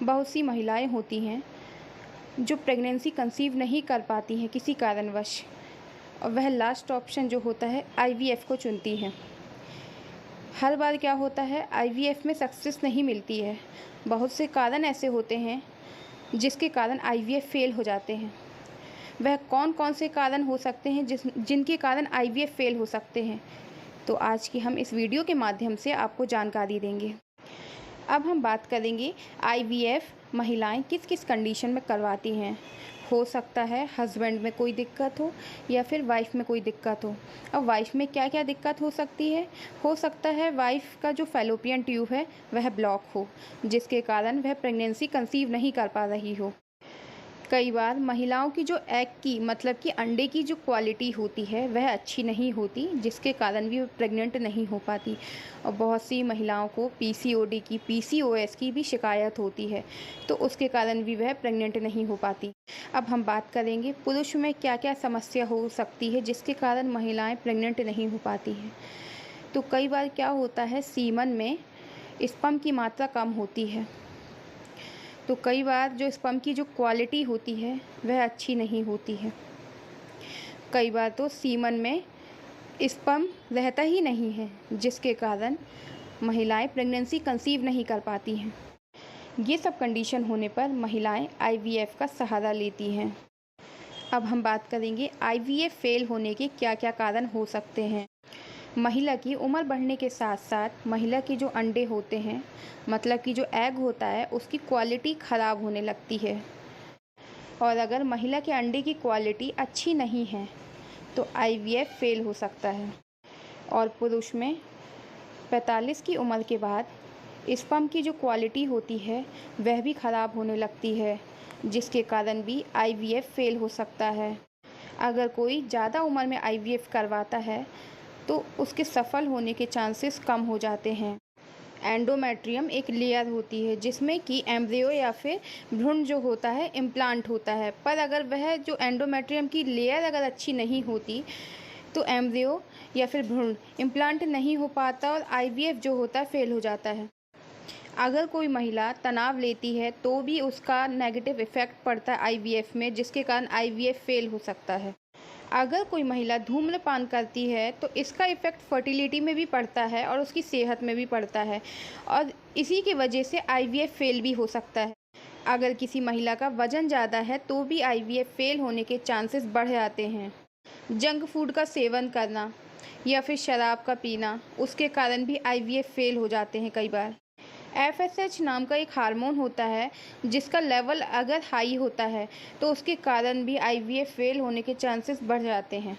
बहुत सी महिलाएं होती हैं जो प्रेगनेंसी कंसीव नहीं कर पाती हैं किसी कारणवश, और वह लास्ट ऑप्शन जो होता है आईवीएफ को चुनती हैं। हर बार क्या होता है, आईवीएफ में सक्सेस नहीं मिलती है। बहुत से कारण ऐसे होते हैं जिसके कारण आईवीएफ फेल हो जाते हैं। वह कौन कौन से कारण हो सकते हैं जिनके कारण आईवीएफ फेल हो सकते हैं, तो आज की हम इस वीडियो के माध्यम से आपको जानकारी देंगे। अब हम बात करेंगे आईवीएफ महिलाएं किस किस कंडीशन में करवाती हैं। हो सकता है हस्बैंड में कोई दिक्कत हो या फिर वाइफ में कोई दिक्कत हो। अब वाइफ में क्या क्या दिक्कत हो सकती है? हो सकता है वाइफ का जो फैलोपियन ट्यूब है वह ब्लॉक हो, जिसके कारण वह प्रेगनेंसी कंसीव नहीं कर पा रही हो। कई बार महिलाओं की जो एग की मतलब कि अंडे की जो क्वालिटी होती है वह अच्छी नहीं होती, जिसके कारण भी वो प्रेग्नेंट नहीं हो पाती। और बहुत सी महिलाओं को पीसीओडी की, पीसीओएस की भी शिकायत होती है, तो उसके कारण भी वह प्रेग्नेंट नहीं हो पाती। अब हम बात करेंगे पुरुष में क्या क्या समस्या हो सकती है जिसके कारण महिलाएं प्रेग्नेंट नहीं हो पाती हैं। तो कई बार क्या होता है, सीमन में स्पर्म की मात्रा कम होती है, तो कई बार जो स्पर्म की जो क्वालिटी होती है वह अच्छी नहीं होती है। कई बार तो सीमन में स्पर्म रहता ही नहीं है, जिसके कारण महिलाएं प्रेगनेंसी कंसीव नहीं कर पाती हैं। ये सब कंडीशन होने पर महिलाएं आईवीएफ का सहारा लेती हैं। अब हम बात करेंगे आईवीएफ फेल होने के क्या क्या कारण हो सकते हैं। महिला की उम्र बढ़ने के साथ साथ महिला के जो अंडे होते हैं, मतलब कि जो एग होता है, उसकी क्वालिटी ख़राब होने लगती है। और अगर महिला के अंडे की क्वालिटी अच्छी नहीं है तो आईवीएफ फेल हो सकता है। और पुरुष में 45 की उम्र के बाद स्पर्म की जो क्वालिटी होती है वह भी ख़राब होने लगती है, जिसके कारण भी आईवीएफ फेल हो सकता है। अगर कोई ज़्यादा उम्र में आईवीएफ करवाता है तो उसके सफल होने के चांसेस कम हो जाते हैं। एंडोमेट्रियम एक लेयर होती है जिसमें कि एम्ब्रियो या फिर भ्रूण जो होता है इम्प्लांट होता है, पर अगर वह जो एंडोमेट्रियम की लेयर अगर अच्छी नहीं होती तो एम्ब्रियो या फिर भ्रूण इम्प्लांट नहीं हो पाता और आईवीएफ जो होता है फेल हो जाता है। अगर कोई महिला तनाव लेती है तो भी उसका नेगेटिव इफ़ेक्ट पड़ता है आईवीएफ में, जिसके कारण आईवीएफ फेल हो सकता है। अगर कोई महिला धूम्रपान करती है तो इसका इफ़ेक्ट फर्टिलिटी में भी पड़ता है और उसकी सेहत में भी पड़ता है, और इसी की वजह से आईवीएफ फेल भी हो सकता है। अगर किसी महिला का वज़न ज़्यादा है तो भी आईवीएफ फेल होने के चांसेस बढ़ जाते हैं। जंक फूड का सेवन करना या फिर शराब का पीना, उसके कारण भी आईवीएफ फेल हो जाते हैं कई बार। एफएसएच नाम का एक हार्मोन होता है जिसका लेवल अगर हाई होता है तो उसके कारण भी आईवीएफ फेल होने के चांसेस बढ़ जाते हैं।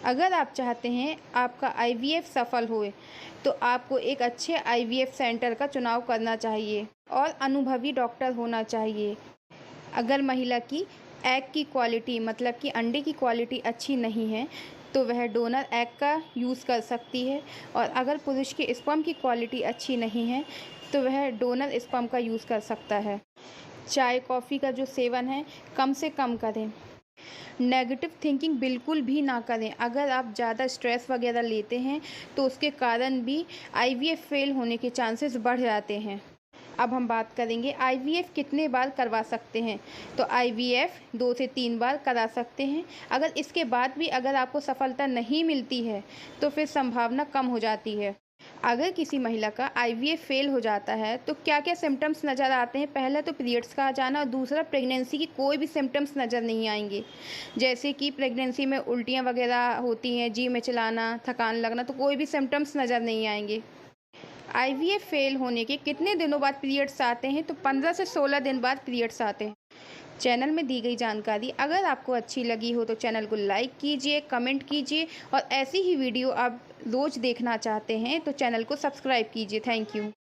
अगर आप चाहते हैं आपका आईवीएफ सफल होए तो आपको एक अच्छे आईवीएफ सेंटर का चुनाव करना चाहिए और अनुभवी डॉक्टर होना चाहिए। अगर महिला की एग की क्वालिटी मतलब कि अंडे की क्वालिटी अच्छी नहीं है तो वह डोनर एग का यूज़ कर सकती है, और अगर पुरुष की स्पर्म की क्वालिटी अच्छी नहीं है तो वह डोनर स्पर्म का यूज़ कर सकता है। चाय कॉफ़ी का जो सेवन है कम से कम करें। नेगेटिव थिंकिंग बिल्कुल भी ना करें। अगर आप ज़्यादा स्ट्रेस वगैरह लेते हैं तो उसके कारण भी आईवीएफ फेल होने के चांसेस बढ़ जाते हैं। अब हम बात करेंगे आईवीएफ कितने बार करवा सकते हैं। तो आईवीएफ 2 से 3 बार करा सकते हैं। अगर इसके बाद भी अगर आपको सफलता नहीं मिलती है तो फिर संभावना कम हो जाती है। अगर किसी महिला का आईवीएफ फेल हो जाता है तो क्या क्या सिम्टम्स नज़र आते हैं? पहला तो पीरियड्स का आ जाना, और दूसरा प्रेगनेंसी की कोई भी सिम्टम्स नज़र नहीं आएंगे, जैसे कि प्रेगनेंसी में उल्टियाँ वगैरह होती हैं, जी में चलाना, थकान लगना, तो कोई भी सिम्टम्स नज़र नहीं आएंगे। आईवीएफ फेल होने के कितने दिनों बाद पीरियड्स आते हैं? तो 15 से 16 दिन बाद पीरियड्स आते हैं। चैनल में दी गई जानकारी अगर आपको अच्छी लगी हो तो चैनल को लाइक कीजिए, कमेंट कीजिए, और ऐसी ही वीडियो आप रोज़ देखना चाहते हैं तो चैनल को सब्सक्राइब कीजिए। Thank you.